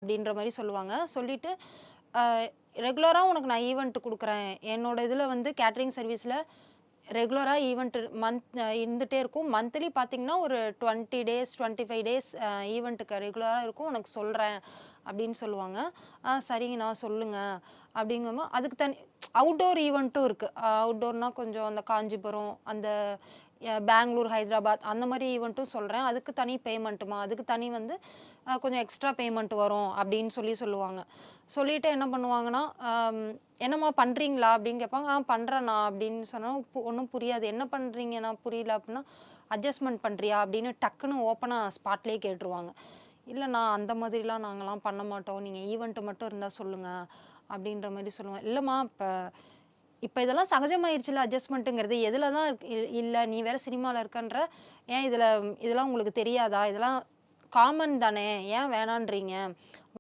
அப்படின்ற மாரி சொல்லுவாங்க. சொல்லிட்டு, அ ரெகுலரா உனக்கு நான் ஈவென்ட் குடுக்குறேன். என்னோட இதுல வந்து கேட்டரிங் சர்வீஸ்ல ரெகுலரா ஈவென்ட் இருந்துட்டே இருக்கும். மந்த்லி பார்த்தீங்கன்னா, ஒரு 20 டேஸ், 25 டேஸ் ஈவென்ட்டுக்கு ரெகுலரா இருக்கும். உனக்கு சொல்றேன் அப்படின்னு சொல்லுவாங்க. சரிங்கண்ணா சொல்லுங்க. அப்படிங்கும்போது அதுக்கு அவுட்டோர் ஈவென்ட்டும் இருக்கு. அவுட்டோர்னா கொஞ்சம் அந்த காஞ்சிபுரம், அந்த பெங்களூர், ஹைதராபாத் அந்த மாரி ஈவென்ட்டும் சொல்றேன். அதுக்கு தனி பேமெண்ட்டுமா, அதுக்கு தனி வந்து கொஞ்சம் எக்ஸ்ட்ரா பேமெண்ட் வரும் அப்படின்னு சொல்லுவாங்க. சொல்லிட்டு என்ன பண்ணுவாங்கன்னா, "என்னம்மா பண்றீங்களா?" அப்படின்னு கேட்பாங்க. பண்றேண்ணா" அப்படின்னு சொன்னா ஒண்ணும் புரியாது. "என்ன பண்றீங்கண்ணா? புரியல" அப்படின்னா, "அட்ஜஸ்ட்மென்ட் பண்றியா?" அப்படின்னு டக்குன்னு ஓப்பனா ஸ்பாட்லயே கேட்டுருவாங்க. "இல்லண்ணா அந்த மாதிரிலாம் நாங்கலாம் பண்ண மாட்டோம். நீங்க ஈவென்ட் மட்டும் இருந்தா சொல்லுங்க" அப்படின்ற மாரி சொல்லுவேன். "இல்லம்மா இப்ப இப்ப இதெல்லாம் சகஜமாயிருச்சுல்ல அட்ஜஸ்ட்மென்ட்ங்கிறது. எதுல தான் இல்ல நீ வேற சினிமால இருக்கன்ற. ஏன் இதெல்லாம் உங்களுக்கு தெரியாதா? இதெல்லாம் காமன் தானே! ஏன் வேணான்றீங்க?"